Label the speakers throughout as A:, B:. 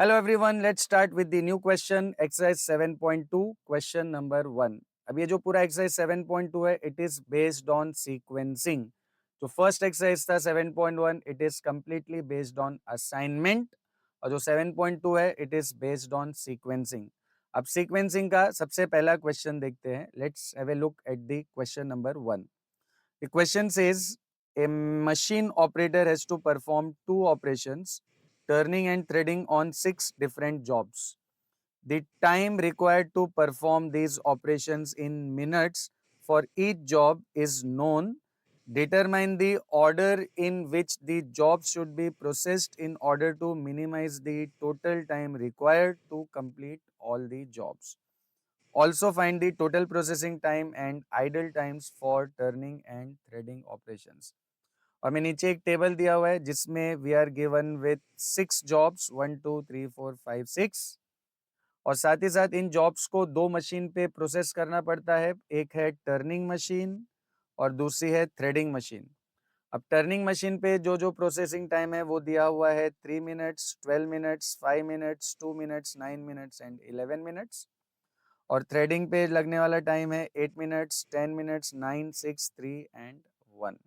A: Hello everyone, let's start with the new question, exercise 7.2, question number 1. अब ये जो पूरा exercise 7.2 है, it is based on sequencing. जो first exercise था 7.1, it is completely based on assignment. और जो 7.2 है, it is based on sequencing. अब sequencing का सबसे पहला question देखते हैं. Let's have a look at the question number 1. The question says, a machine operator has to perform two operations, turning and threading on 6 different jobs. The time required to perform these operations in minutes for each job is known. Determine the order in which the jobs should be processed in order to minimize the total time required to complete all the jobs. Also find the total processing time and idle times for turning and threading operations. और मैं नीचे एक table दिया हुआ है जिसमें we are given with 6 jobs 1 2 3 4 5 6 और साथ ही साथ इन जॉब्स को दो मशीन पे प्रोसेस करना पड़ता है. एक है टर्निंग मशीन और दूसरी है थ्रेडिंग मशीन. अब टर्निंग मशीन पे जो जो प्रोसेसिंग टाइम है वो दिया हुआ है 3 minutes 12 minutes 5 minutes 2 minutes 9 minutes and 11 minutes. और थ्रेडिंग पे लगने वाला टाइम है 8 मिनट्स 10 मिनट्स 9 6 3 एंड 1.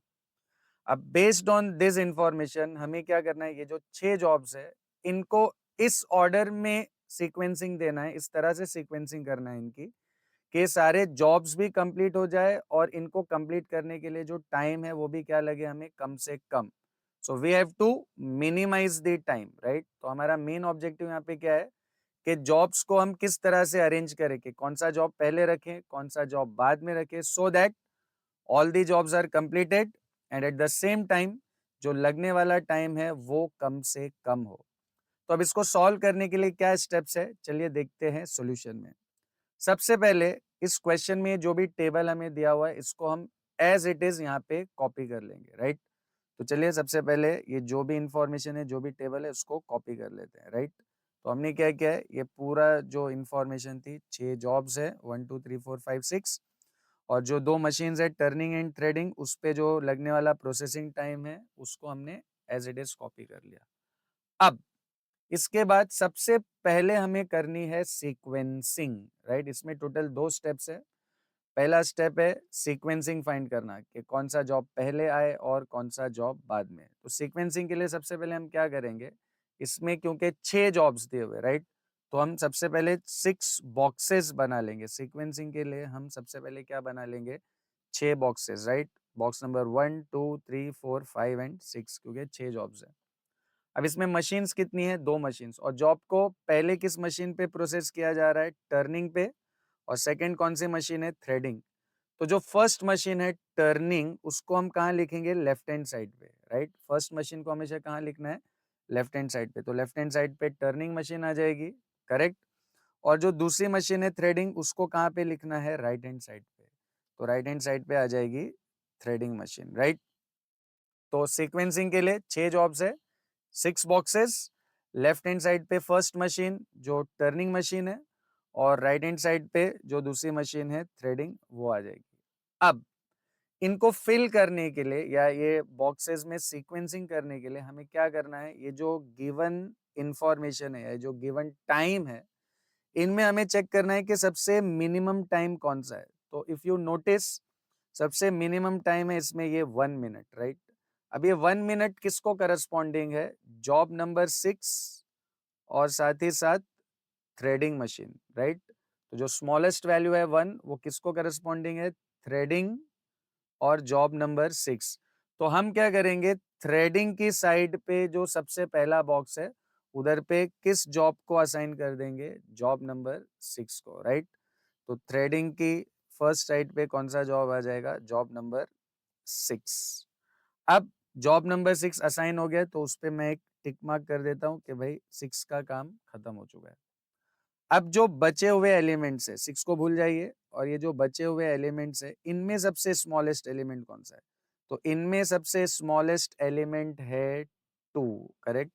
A: अब बेस्ड ऑन दिस इंफॉर्मेशन हमें क्या करना है, ये जो 6 जॉब्स है इनको इस ऑर्डर में सीक्वेंसिंग देना है, इस तरह से सीक्वेंसिंग करना है इनकी कि सारे जॉब्स भी कंप्लीट हो जाए और इनको कंप्लीट करने के लिए जो टाइम है वो भी क्या लगे हमें कम से कम. So we have to minimize the time, right. तो हमारा मेन ऑब्जेक्टिव यहाँ पे क्या है कि जॉब्स को हम किस तरह से अरेंज करें कि कौन सा जॉब पहले रखें कौन सा जॉब बाद में रखें, so that all the jobs are completed and at the same time जो लगने वाला टाइम है वो कम से कम हो. तो अब इसको सॉल्व करने के लिए क्या स्टेप्स है, चलिए देखते हैं सॉल्यूशन में. सबसे पहले इस क्वेश्चन में जो भी टेबल हमें दिया हुआ है इसको हम एज इट इज यहाँ पे कॉपी कर लेंगे, राइट. तो चलिए सबसे पहले ये जो भी इंफॉर्मेशन है जो भी टेबल है उसको कॉपी कर लेते हैं, राइट. तो हमने क्या किया है, ये पूरा जो इंफॉर्मेशन थी 6 जॉब्स है 1 2 3 4 5 6 और जो दो मशीन्स है टर्निंग एंड थ्रेडिंग उस पे जो लगने वाला प्रोसेसिंग टाइम है उसको हमने एज इट इज कॉपी कर लिया. अब इसके बाद सबसे पहले हमें करनी है सीक्वेंसिंग, राइट. इसमें टोटल 2 स्टेप्स है. पहला स्टेप है सीक्वेंसिंग फाइंड करना कि कौन सा जॉब पहले आए और कौन सा जॉब बाद में. तो सीक्वेंसिंग के लिए सबसे पहले हम क्या करेंगे, इसमें क्योंकि 6 जॉब्स दिए हुए, राइट, तो हम सबसे पहले 6 बॉक्सेस बना लेंगे. सीक्वेंसिंग के लिए हम सबसे पहले क्या बना लेंगे, 6 boxes, right. Box number 1 2 3 4 5 and 6 क्योंकि 6 जॉब्स है. अब इसमें मशीन्स कितनी है, 2 मशीन्स. और जॉब को पहले किस मशीन पे प्रोसेस किया जा रहा है, टर्निंग पे. और सेकंड कौन सी मशीन है, थ्रेडिंग. तो जो फर्स्ट मशीन है टर्निंग उसको हम कहाँ लिखेंगे, लेफ्ट हैंड साइड पे, राइट. फर्स्ट मशीन को हमेशा कहाँ लिखना है, लेफ्ट हैंड साइड पे. तो लेफ्ट हैंड साइड पे टर्निंग मशीन आ जाएगी, करेक्ट. और जो दूसरी मशीन है थ्रेडिंग उसको कहाँ पे लिखना है, राइट हैंड साइड पे. तो राइट हैंड साइड पे आ जाएगी थ्रेडिंग मशीन, राइट. तो सीक्वेंसिंग के लिए 6 जॉब्स है, 6 बॉक्सेस. लेफ्ट हैंड साइड पे फर्स्ट मशीन जो टर्निंग मशीन है और राइट हैंड साइड पे जो दूसरी मशीन है थ्रेडिंग वो आ जाएगी. अब इनको फिल करने के लिए या ये बॉक्सेस में सीक्वेंसिंग करने के लिए हमें क्या करना है, ये जो गिवन इंफॉर्मेशन है जो गिवन टाइम है इनमें हमें चेक करना है कि सबसे मिनिमम टाइम कौन सा है. तो इफ यू नोटिस सबसे मिनिमम टाइम है इसमें ये 1 मिनट, राइट. अब ये 1 मिनट किसको करस्पॉन्डिंग है, जॉब नंबर 6 और साथ ही साथ थ्रेडिंग मशीन, राइट. तो जो स्मॉलेस्ट वैल्यू है 1 वो किसको करस्पॉन्डिंग है, थ्रेडिंग और जॉब नंबर 6. तो हम क्या करेंगे, थ्रेडिंग की साइड पे जो सबसे पहला बॉक्स है उधर पे किस जॉब को असाइन कर देंगे, जॉब नंबर 6 को, राइट. तो थ्रेडिंग की फर्स्ट साइड पे कौन सा जॉब आ जाएगा, जॉब नंबर 6. अब जॉब नंबर 6 असाइन हो गया तो उस पे मैं एक टिक मार्क कर देता हूं कि भाई 6 का काम खत्म हो चुका है. अब जो बचे हुए एलिमेंट्स है 6 को भूल जाइए और ये जो बचे हुए एलिमेंट्स है इनमें सबसे स्मॉलेस्ट एलिमेंट कौन सा है, तो इनमें सबसे स्मॉलेस्ट एलिमेंट है 2, करेक्ट.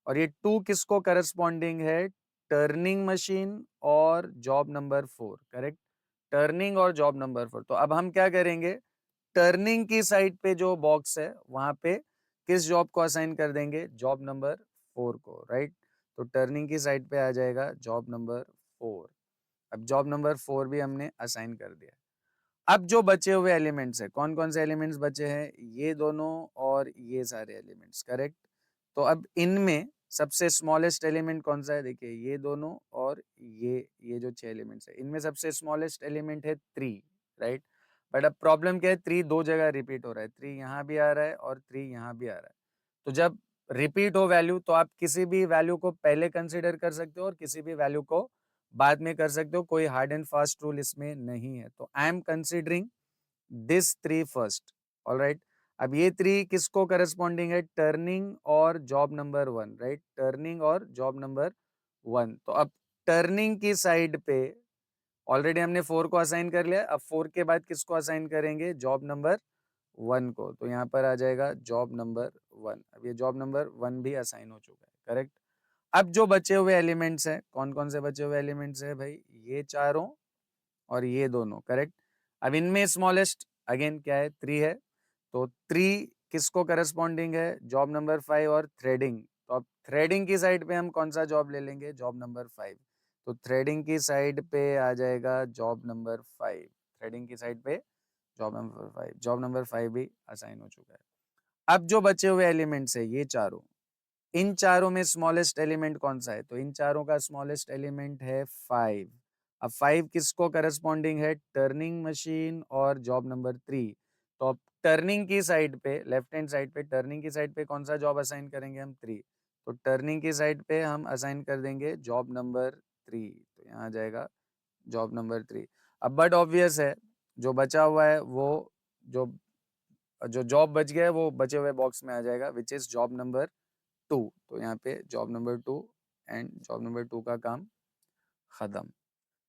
A: और ये 2 किसको करस्पॉन्डिंग है, टर्निंग मशीन और जॉब नंबर 4, करेक्ट. टर्निंग और जॉब नंबर 4. तो अब हम क्या करेंगे, टर्निंग की साइड पे जो बॉक्स है वहां पे किस जॉब को असाइन कर देंगे, जॉब नंबर 4 को, राइट. तो टर्निंग की साइड पे आ जाएगा जॉब नंबर 4। अब जॉब नंबर 4 भी हमने असाइन कर दिया। अब जो बचे हुए एलिमेंट्स है, कौन कौन से एलिमेंट्स बचे हैं, ये दोनों और ये सारे एलिमेंट्स, करेक्ट। तो अब इनमें सबसे स्मॉलेस्ट एलिमेंट कौन सा है, देखिए ये दोनों और ये जो 6 एलिमेंट्स है, इनमें सबसे स्मॉलेस्ट एलिमेंट है 3, राइट। बट अब प्रॉब्लम क्या है, 3 दो जगह रिपीट हो रहा है, 3 यहाँ भी आ रहा है और 3 यहाँ भी आ रहा है। तो जब रिपीट हो वैल्यू, तो आप किसी भी वैल्यू को पहले कंसीडर कर सकते हो और किसी भी वैल्यू को बाद में कर सकते हो, कोई हार्ड एंड फास्ट रूल इसमें नहीं है। तो I am considering this 3 first, alright. अब ये 3 किसको करस्पॉन्डिंग है, टर्निंग और जॉब नंबर 1, राइट, टर्निंग और जॉब नंबर 1। तो अब टर्निंग की साइड पे ऑलरेडी हमने 4 को असाइन कर लिया, अब 4 के बाद किसको असाइन करेंगे, जॉब नंबर 1 को। तो यहाँ पर आ जाएगा जॉब नंबर 1। अब ये जॉब नंबर 1 भी असाइन हो चुका है, करेक्ट। अब जो बचे हुए एलिमेंट्स हैं, कौन कौन से बचे हुए एलिमेंट्स हैं भाई, ये चारों और ये दोनों, करेक्ट। अब इनमें स्मॉलेस्ट अगेन क्या है, 3 है। तो 3 किसको करस्पॉन्डिंग है, जॉब नंबर 5 और थ्रेडिंग। तो अब थ्रेडिंग की साइड पे हम कौन सा जॉब ले लेंगे, जॉब नंबर 5। तो थ्रेडिंग की साइड पे आ जाएगा जॉब नंबर 5, थ्रेडिंग की साइड पे जॉब नंबर 5, जॉब नंबर 5 भी असाइन हो चुका है। अब जो बचे हुए एलिमेंट्स है ये चारों, इन चारों में स्मॉलेस्ट एलिमेंट कौन सा है, तो इन चारों का स्मॉलेस्ट एलिमेंट है 5। अब 5 किसको करस्पॉन्डिंग है, टर्निंग मशीन और जॉब नंबर 3। तो अब टर्निंग की साइड पे, लेफ्ट हैंड साइड पे, टर्निंग की साइड पे कौन सा जॉब असाइन करेंगे हम, 3। तो टर्निंग की साइड पे हम असाइन कर देंगे जॉब नंबर 3। तो यहाँ आ जाएगा जॉब नंबर 3। अब बट ऑब्वियस है, जो बचा हुआ है वो, जो जो जॉब बच गया है वो बचे हुए बॉक्स में आ जाएगा, विच इज जॉब नंबर 2। तो यहाँ पे job number 2 and job number 2 का काम खत्म।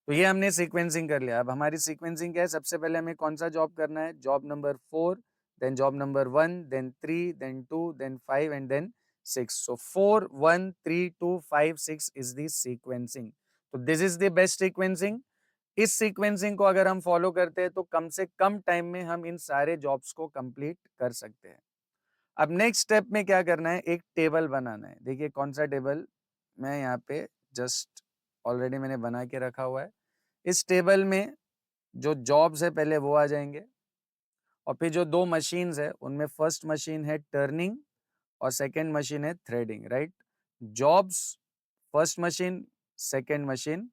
A: तो ये हमने सीक्वेंसिंग कर लिया। अब हमारी सीक्वेंसिंग क्या है, सबसे पहले हमें कौन सा जॉब करना है, job number 4, then job number 1, then 3, then 2, then 5 and then 6। So 4 1 3 2 5 6 is the sequencing. तो this is the best sequencing. इस सीक्वेंसिंग को अगर हम फॉलो करते हैं तो कम से कम टाइम में हम इन सारे जॉब्स को कंप्लीट कर सकते हैं। अब नेक्स्ट स्टेप में क्या करना है, एक टेबल बनाना है। देखिए कौन सा टेबल, मैं यहाँ पे जस्ट ऑलरेडी मैंने बना के रखा हुआ है। इस टेबल में जो जॉब्स है पहले वो आ जाएंगे, और फिर जो दो मशीन्स है उनमें फर्स्ट मशीन है टर्निंग और सेकंड मशीन है threading, right. Jobs, first machine, second machine,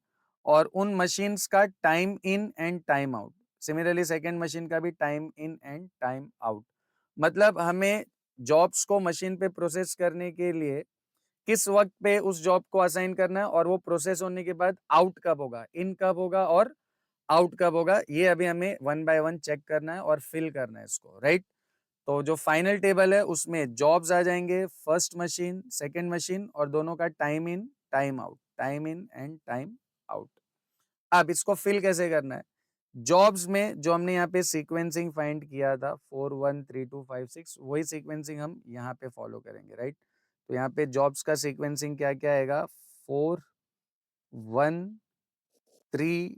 A: और उन मशीन्स का time in and time out. Similarly second machine का भी time in and time out. मतलब हमें जॉब्स को मशीन पे प्रोसेस करने के लिए किस वक्त पे उस जॉब को असाइन करना है, और वो प्रोसेस होने के बाद आउट कब होगा, इन कब होगा और आउट कब होगा, ये अभी हमें वन बाय वन चेक करना है और फिल करना है इसको, राइट। तो जो फाइनल टेबल है उसमें जॉब्स आ जाएंगे, फर्स्ट मशीन, सेकंड मशीन, और दोनों का time in time out, time in and time out. अब इसको फिल कैसे करना है, जॉब्स में जो हमने यहाँ पे सीक्वेंसिंग फाइंड किया था 4 1 3 2 5 6, वही सीक्वेंसिंग हम यहाँ पे फॉलो करेंगे, राइट। तो यहाँ पे जॉब्स का सीक्वेंसिंग क्या क्या आएगा, 4 1 3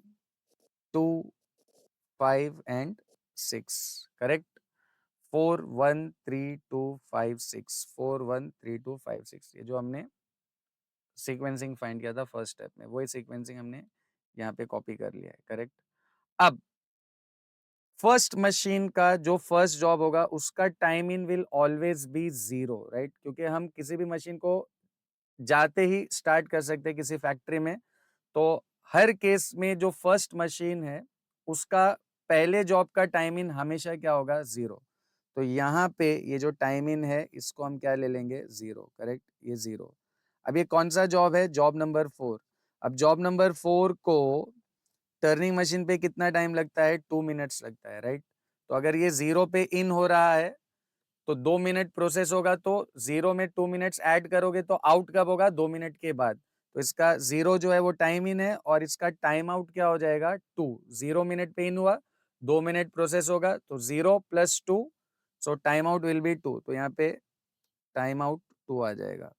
A: 2 5 एंड 6, करेक्ट। 4 1 3 2 5 6, 4 1 3 2 5 6, ये जो हमने सीक्वेंसिंग फाइंड किया था फर्स्ट स्टेप में, वही सीक्वेंसिंग हमने यहाँ पे कॉपी कर लिया है, करेक्ट। अब फर्स्ट मशीन का जो फर्स्ट जॉब होगा उसका time in will always be 0, right, क्योंकि हम किसी भी मशीन को जाते ही स्टार्ट कर सकते हैं किसी फैक्ट्री में। तो हर केस में जो फर्स्ट मशीन है उसका पहले जॉब का टाइम इन हमेशा क्या होगा, 0। तो यहाँ पे ये जो टाइम इन है इसको हम क्या ले लेंगे, 0, करेक्ट, ये 0। अब ये कौन सा जॉब है, जॉब नंबर 4। अब जॉब नंबर 4 को टर्निंग मशीन पे कितना टाइम लगता है, 2 मिनट्स लगता है, राइट। तो अगर ये 0 पे इन हो रहा है तो 2 मिनट प्रोसेस होगा, तो 0 में 2 मिनट्स ऐड करोगे तो आउट कब होगा, 2 मिनट के बाद। तो इसका 0 जो है वो टाइम इन है और इसका टाइम आउट क्या हो जाएगा, 2। 0 मिनट पे इन हुआ, 2 मिनट प्रोसेस होगा, तो 0 + 2, सो टाइम आउट विल बी 2। तो यहाँ पे टाइम आउट 2 आ जाएगा।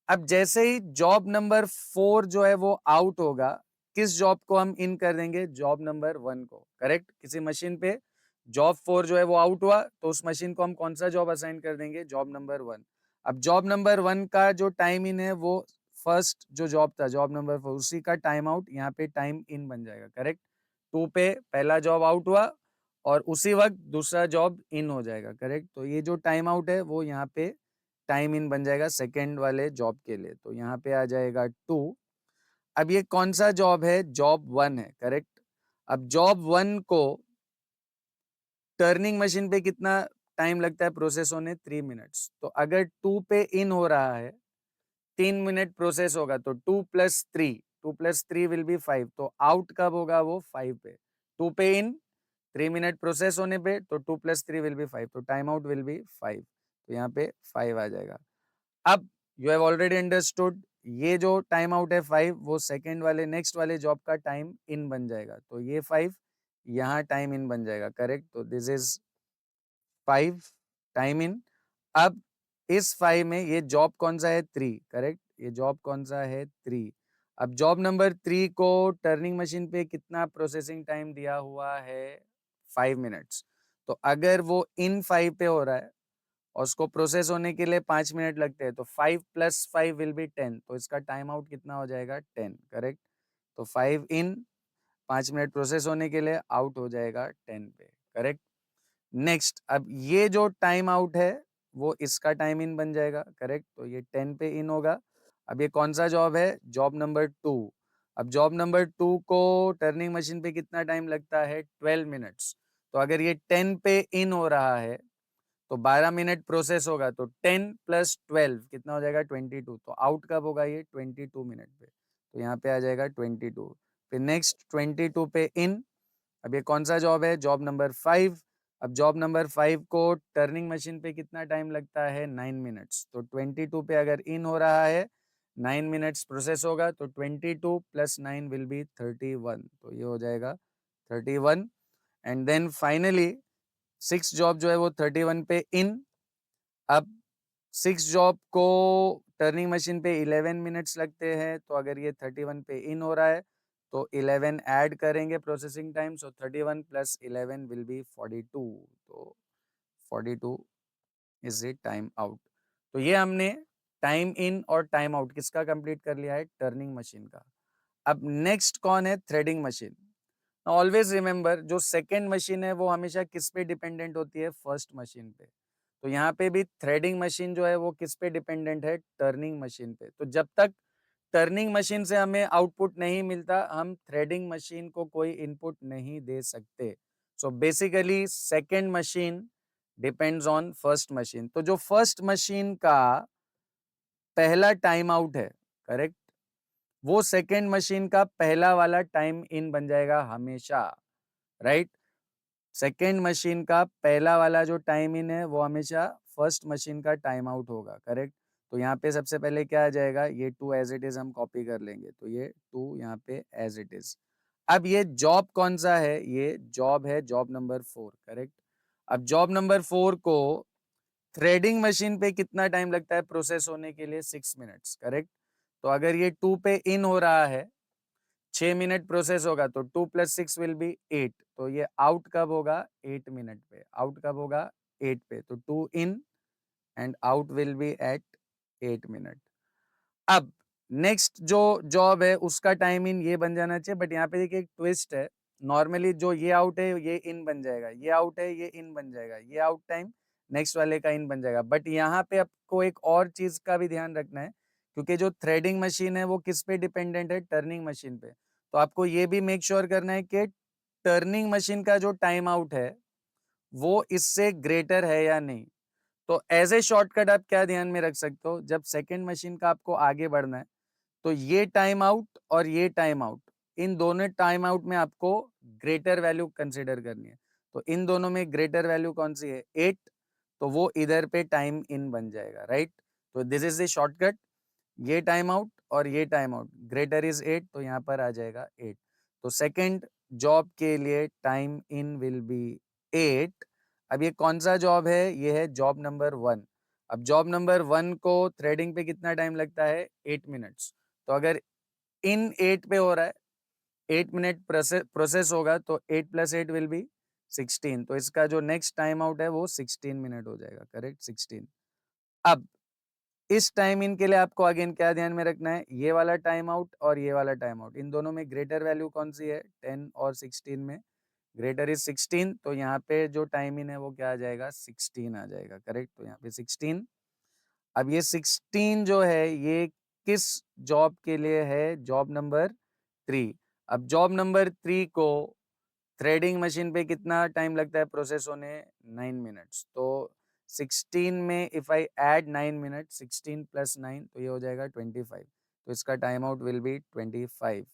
A: अब जैसे ही जॉब नंबर 4 जो है वो आउट होगा, किस जॉब को हम इन कर देंगे, जॉब नंबर 1 को, करेक्ट। किसी मशीन पे जॉब 4 जो है वो आउट हुआ तो उस मशीन को हम कौन सा जॉब असाइन कर देंगे, जॉब नंबर 1। अब जॉब नंबर 1 का जो टाइम इन है वो फर्स्ट जो जॉब था, जॉब नंबर 4, उसी का टाइम आउट यहाँ पे टाइम इन बन जाएगा, करेक्ट। 2 पे पहला जॉब आउट हुआ और उसी वक्त दूसरा जॉब इन हो जाएगा, करेक्ट। तो ये जो टाइम आउट है वो यहाँ पे टाइम इन बन जाएगा सेकेंड वाले जॉब के लिए, तो यहाँ पे आ जाएगा 2। अब ये कौन सा जॉब है? जॉब 1 है, करेक्ट। अब जॉब 1 को टर्निंग मशीन पे कितना टाइम लगता है प्रोसेस होने? 3 मिनट्स। तो अगर 2 पे इन हो रहा है, 3 मिनट प्रोसेस होगा, तो 2 + 3, 2 + 3 विल बी 5। तो आउट कब होगा? वो 5 पे। 2 पे इन, 3 मिनट प्रोसेस होने पे, तो 2 + 3 विल बी 5, तो टाइम आउट विल बी 5। तो यहाँ पे 5 आ जाएगा। अब यू हैव ऑलरेडी अंडरस्टूड, ये जो टाइम आउट है 5, वो सेकंड वाले नेक्स्ट वाले जॉब का टाइम इन बन जाएगा, तो ये 5 यहाँ टाइम इन बन जाएगा, करेक्ट। तो दिस इज 5 टाइम इन। अब इस 5 में ये जॉब कौन सा है? 3, करेक्ट। ये जॉब कौन सा है? 3। अब जॉब नंबर 3 को टर्निंग मशीन पे कितना प्रोसेसिंग टाइम दिया हुआ है? 5 मिनट्स। तो अगर वो इन 5 पे हो रहा है और उसको प्रोसेस होने के लिए 5 मिनट लगते हैं, तो 5 + 5 विल बी 10। तो इसका टाइम आउट कितना हो जाएगा? 10, करेक्ट। तो 5 इन, 5 मिनट प्रोसेस होने के लिए, आउट हो जाएगा 10 पे, करेक्ट। नेक्स्ट, अब ये जो टाइम आउट है वो इसका टाइम इन बन जाएगा, करेक्ट। तो ये 10 पे इन होगा। अब ये कौन सा जॉब है? Job number 2। अब जॉब नंबर 2 को टर्निंग मशीन पे कितना टाइम लगता है? 12 मिनट्स। तो अगर ये 10 पे इन हो रहा है तो 12 मिनट प्रोसेस होगा, तो 10 + 12 कितना हो जाएगा? 22। तो आउट कब होगा? ये 22 मिनट पे। तो यहाँ पे आ जाएगा 22। फिर नेक्स्ट 22 पे इन। अब ये कौन सा जॉब है? Job number 5। अब जॉब नंबर 5 को टर्निंग मशीन पे कितना टाइम लगता है? 9 मिनट्स। तो 22 पे अगर इन हो रहा है, 9 मिनट्स प्रोसेस होगा, तो 22 + 9 विल बी 31। तो ये हो जाएगा 31। एंड देन फाइनली 6 जॉब जो है वो 31 पे इन। अब 6 जॉब को टर्निंग मशीन पे 11 मिनट्स लगते हैं, तो अगर ये 31 पे इन हो रहा है तो 11 ऐड करेंगे processing time, so 31 + 11 will be 42। तो 42 इज द टाइम आउट। तो ये हमने टाइम इन और टाइम आउट किसका कंप्लीट कर लिया है? टर्निंग मशीन का। अब नेक्स्ट कौन है? Threading machine. ऑलवेज रिमेंबर, जो सेकेंड मशीन है वो हमेशा किस पे डिपेंडेंट होती है? फर्स्ट मशीन पे। तो यहाँ पे भी थ्रेडिंग मशीन जो है वो किस पे डिपेंडेंट है? टर्निंग मशीन पे। तो जब तक टर्निंग मशीन से हमें आउटपुट नहीं मिलता, हम थ्रेडिंग मशीन को कोई इनपुट नहीं दे सकते। So basically second machine depends on first machine. तो जो फर्स्ट मशीन का पहला टाइम आउट है, करेक्ट, वो सेकेंड मशीन का पहला वाला टाइम इन बन जाएगा हमेशा, राइट। सेकेंड मशीन का पहला वाला जो टाइम इन है वो हमेशा फर्स्ट मशीन का टाइम आउट होगा, करेक्ट। तो यहाँ पे सबसे पहले क्या आ जाएगा? ये 2 एज इट इज हम कॉपी कर लेंगे, तो ये 2 यहाँ पे एज इट इज। अब ये जॉब कौन सा है? ये जॉब है जॉब नंबर 4, करेक्ट। अब जॉब नंबर 4 को थ्रेडिंग मशीन पे कितना टाइम लगता है प्रोसेस होने के लिए? 6 मिनट्स, करेक्ट। तो अगर ये 2 पे इन हो रहा है, 6 मिनट प्रोसेस होगा, तो 2 + 6 विल बी 8। तो ये आउट कब होगा? 8 मिनट पे। आउट कब होगा? 8 पे। तो 2 in and out will be at 8 minute. अब नेक्स्ट जो जॉब है उसका टाइम इन ये बन जाना चाहिए, बट यहाँ पे देखिए एक ट्विस्ट है। नॉर्मली जो ये आउट है ये इन बन जाएगा, ये आउट है ये इन बन जाएगा, ये आउट टाइम नेक्स्ट वाले का इन बन जाएगा। बट यहाँ पे आपको एक और चीज का भी ध्यान रखना है, क्योंकि जो थ्रेडिंग मशीन है वो किस पे डिपेंडेंट है? टर्निंग मशीन पे। तो आपको ये भी मेक श्योर करना है कि टर्निंग मशीन का जो टाइम आउट है वो इससे ग्रेटर है या नहीं। तो एज ए शॉर्टकट आप क्या ध्यान में रख सकते हो? जब सेकेंड मशीन का आपको आगे बढ़ना है, तो ये टाइम आउट और ये टाइम आउट, इन दोनों टाइम आउट में आपको ग्रेटर वैल्यू कंसीडर करनी है। तो इन दोनों में ग्रेटर वैल्यू कौन सी है? 8। तो वो इधर पे टाइम इन बन जाएगा, राइट। तो दिस इज द शॉर्टकट। ये टाइम आउट और ये टाइम आउट, ग्रेटर इज 8, तो यहाँ पर आ जाएगा 8। तो सेकेंड जॉब के लिए टाइम इन विल बी 8। अब ये कौन सा जॉब है? ये है जॉब नंबर 1। अब जॉब नंबर 1 को थ्रेडिंग पे कितना टाइम लगता है? 8 मिनट्स। तो अगर इन 8 पे हो रहा है, 8 मिनट प्रोसेस होगा, तो 8 + 8 विल बी 16। तो इसका जो नेक्स्ट टाइम आउट है वो 16 मिनट हो जाएगा, करेक्ट, 16। अब इस टाइम इन के लिए आपको अगेन क्या ध्यान में रखना है, ये वाला टाइम आउट और ये वाला टाइम आउट, इन दोनों में ग्रेटर वैल्यू कौन सी है, 10 और 16 में ग्रेटर इज 16, तो यहाँ पे जो टाइम इन है वो क्या आ जाएगा, 16 आ जाएगा, करेक्ट। तो यहाँ पे 16। अब ये 16 जो है ये किस जॉब के लिए है, जॉब नंबर 3। अब जॉब नंबर 3 को थ्रेडिंग मशीन पे कितना टाइम लगता है प्रोसेस होने, 9 मिनट्स। तो 16 में if I add 9 minute, 16 plus 9 तो ये हो जाएगा 25, तो इसका टाइम आउट विल बी 25।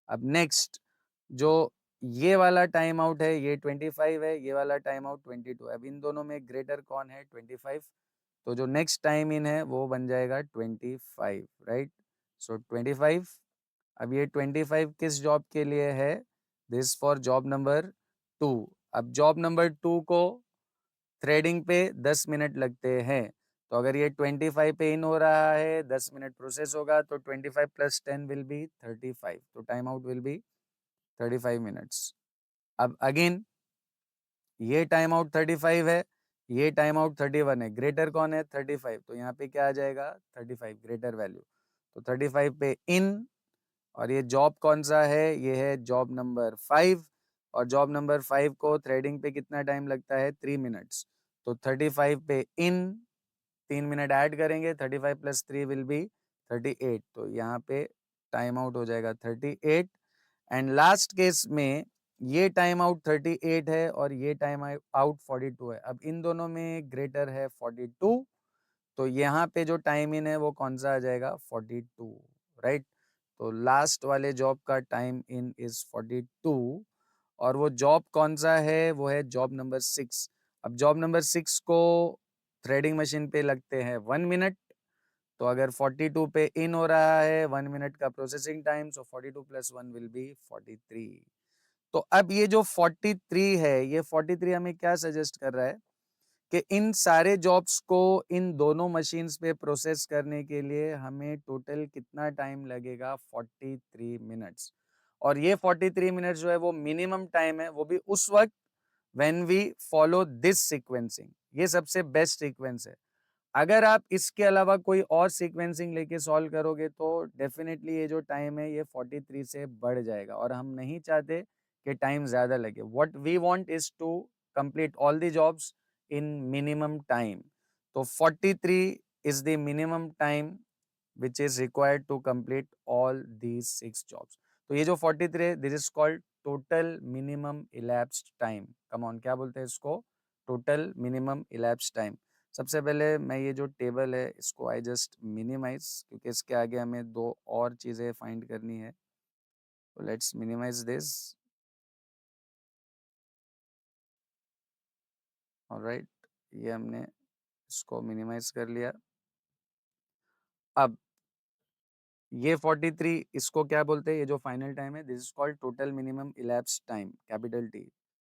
A: अब नेक्स्ट जो ये वाला टाइम आउट है ये 25 है, ये वाला टाइम आउट 22 है। अब इन दोनों में ग्रेटर कौन है, 25, तो जो नेक्स्ट टाइम इन है वो बन जाएगा 25, राइट। सो 25। अब ये 25 किस जॉब के लिए है, दिस फॉर जॉब नंबर 2। अब जॉब नंबर 2 को थ्रेडिंग पे 10 मिनट लगते हैं, तो अगर ये 25 पे इन हो रहा है, 10 मिनट प्रोसेस होगा, तो 25 प्लस 10 विल बी 35, तो time out will B 35 minutes. अब अगेन ये टाइम आउट 35 है, ये टाइम आउट 31 है, ग्रेटर कौन है, 35, तो यहाँ पे क्या आ जाएगा, 35 ग्रेटर वैल्यू, तो 35 पे इन, और ये जॉब कौन सा है, ये है जॉब नंबर 5, और जॉब नंबर 5 को थ्रेडिंग पे कितना टाइम लगता है, 3 मिनट्स, तो 35 पे इन, 3 मिनट ऐड करेंगे, 35 प्लस 3 विल बी 38, तो यहाँ पे टाइम आउट हो जाएगा 38। एंड लास्ट केस में ये टाइम आउट 38 है और ये टाइम आउट 42 है। अब इन दोनों में ग्रेटर है 42, तो यहाँ पे जो टाइम इन है वो कौन सा आ जाएगा, 42, राइट। तो लास्ट वाले जॉब का टाइम इन इज 42, और वो जॉब कौन सा है, वो है जॉब नंबर 6। अब जॉब नंबर 6 को थ्रेडिंग मशीन पे लगते हैं 1 मिनट, तो अगर 42 पे इन हो रहा है, 1 मिनट का processing time, so 42 plus 1 will be 43। तो अब ये जो 43 है, ये 43 हमें क्या सजेस्ट कर रहा है कि इन सारे जॉब्स को इन दोनों मशीन्स पे प्रोसेस करने के लिए हमें टोटल कितना टाइम लगेगा, 43 मिनट्स। और ये 43 मिनट्स जो है वो मिनिमम टाइम है, वो भी उस वक्त when we follow this sequencing, ये सबसे बेस्ट सीक्वेंस है। अगर आप इसके अलावा कोई और सीक्वेंसिंग लेके सॉल्व करोगे तो डेफिनेटली ये जो टाइम है ये 43 से बढ़ जाएगा, और हम नहीं चाहते कि टाइम ज्यादा लगे। What we want is to complete all the jobs in minimum time. तो 43 is the minimum time which is required to complete all these 6 jobs. तो ये जो 43 है, this is called total minimum elapsed time. Come on, क्या बोलते हैं इसको, total minimum elapsed time। सबसे पहले मैं ये जो टेबल है इसको आई जस्ट मिनिमाइज, क्योंकि इसके आगे हमें दो और चीजें फाइंड करनी है, तो लेट्स मिनिमाइज दिस। ऑलराइट, ये हमने इसको मिनिमाइज कर लिया। अब ये 43 इसको क्या बोलते हैं, ये जो फाइनल टाइम है, this is called total minimum elapsed time, capital T.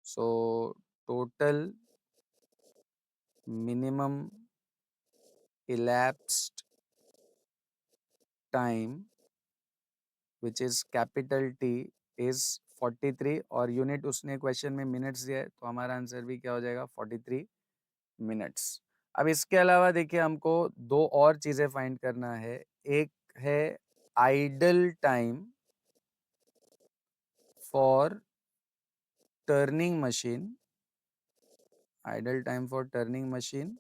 A: So total minimum elapsed time which is capital T is 43, और यूनिट उसने क्वेश्चन में मिनट्स दिया है, तो हमारा आंसर भी क्या हो जाएगा, 43 मिनट्स। अब इसके अलावा देखिए हमको दो और चीजें फाइंड करना है। एक है idle time for turning machine, idle time for turning machine,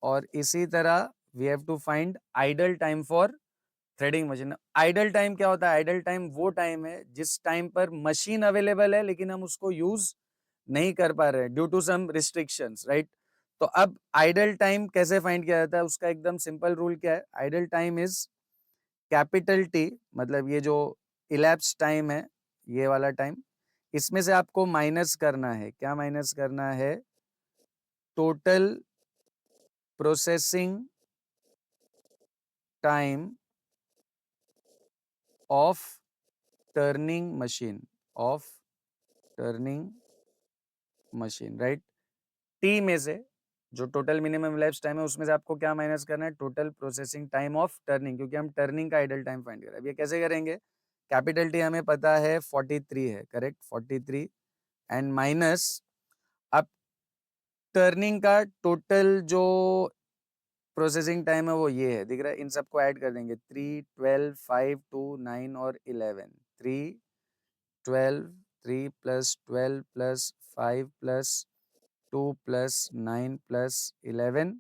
A: और इसी तरह we have to find idle time for threading machine. Idle time क्या होता है, आइडल टाइम वो टाइम है जिस टाइम पर मशीन अवेलेबल है लेकिन हम उसको यूज नहीं कर पा रहे due to some restrictions, right. तो अब आइडल टाइम कैसे फाइंड किया जाता है, उसका एकदम सिंपल रूल क्या है, idle time is capital T, मतलब ये जो इलैप्स टाइम है ये वाला टाइम, इसमें से आपको माइनस करना है, क्या माइनस करना है, total processing time of turning machine, of turning machine, right. T में से जो टोटल मिनिमम लाइफ टाइम है उसमें से आपको क्या माइनस करना है, total processing time of turning, क्योंकि हम टर्निंग का आइडल टाइम फाइंड कर रहे हैं। अब ये कैसे करेंगे, कैपिटल टी हमें पता है 43 है, करेक्ट, 43, एंड माइनस अब टर्निंग का टोटल जो प्रोसेसिंग टाइम है वो ये है, दिख रहा है, इन सबको ऐड कर देंगे 3, 12, 5, 2, 9 और 11, 3, 12, 3 plus 12 plus 5 plus 2 plus 9 plus 11,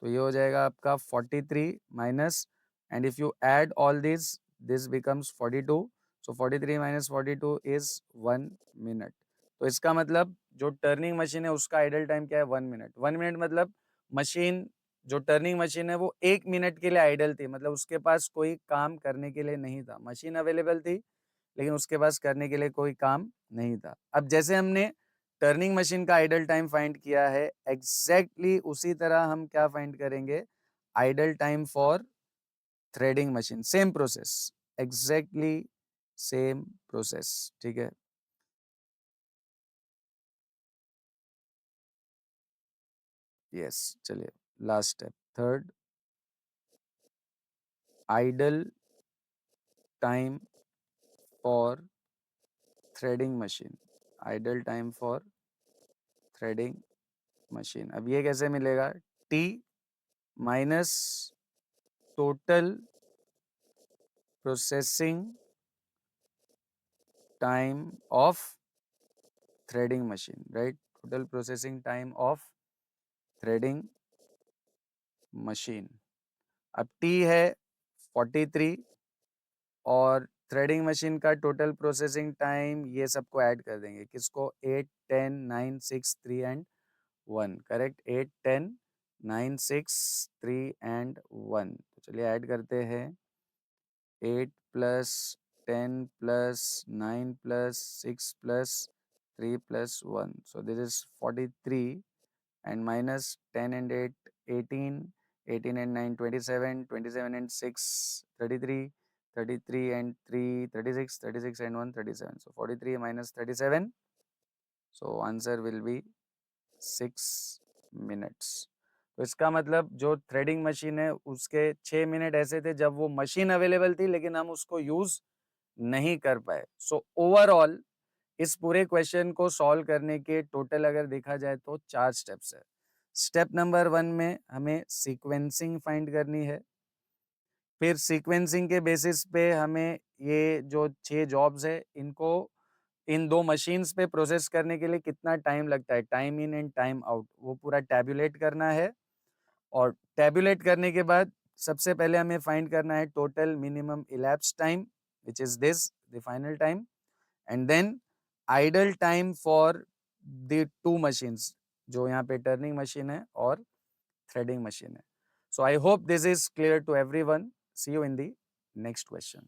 A: तो ये हो जाएगा आपका 43 minus, and if you add all this becomes 42, so 43 minus 42 is 1 minute. तो इसका मतलब जो टर्निंग मशीन है उसका आइडल टाइम क्या है, 1 मिनट। 1 मिनट मतलब मशीन, जो टर्निंग मशीन है वो 1 मिनट के लिए आइडल थी, मतलब उसके पास कोई काम करने के लिए नहीं था, मशीन अवेलेबल थी लेकिन उसके पास करने के लिए कोई काम नहीं था। अब जैसे हमने टर्निंग मशीन का आइडल टाइम फाइंड किया है, एग्जैक्टली उसी तरह हम क्या फाइंड करेंगे, idol time for threading machine, same process, exactly same process, ठीक है। यस, चलिए last step, third, idol time for threading machine, idle time for threading machine. अब ये कैसे मिलेगा, T minus total processing time of threading machine, right, total processing time of threading machine. अब T है 43 और थ्रेडिंग मशीन का total processing time, ये सबको ऐड कर देंगे, किसको, 8, 10, 9, 6, 3 एंड 1, करेक्ट, 8, 10, 9, 6, 3 एंड 1, तो चलिए ऐड करते हैं, 8 plus 10 plus 9 plus 6 plus 3 plus 1. So this is 43 and minus 10 and 8, 18, 18 and 9, 27, 27 and 6, 33, 33 and 3, 36, 36 and 1, 37. So 43 minus 37. So answer will be 6 minutes. तो इसका मतलब जो थ्रेडिंग मशीन है उसके 6 मिनट ऐसे थे जब वो मशीन अवेलेबल थी लेकिन हम उसको यूज नहीं कर पाए। सो ओवरऑल इस पूरे क्वेश्चन को सॉल्व करने के टोटल अगर देखा जाए तो 4 स्टेप्स है। स्टेप नंबर 1 में हमें सीक्वेंसिंग फाइंड करनी है, फिर सीक्वेंसिंग के बेसिस पे हमें ये जो 6 जॉब्स है इनको इन 2 मशीन्स पे प्रोसेस करने के लिए कितना टाइम लगता है, time in and time out, वो पूरा टैबुलेट करना है। और टैबुलेट करने के बाद सबसे पहले हमें फाइंड करना है total minimum elapsed time which is this the final time, and then idle time for the 2 machines, जो यहाँ पे टर्निंग मशीन है और थ्रेडिंग मशीन है। So I hope this is clear to everyone. See you in the next question.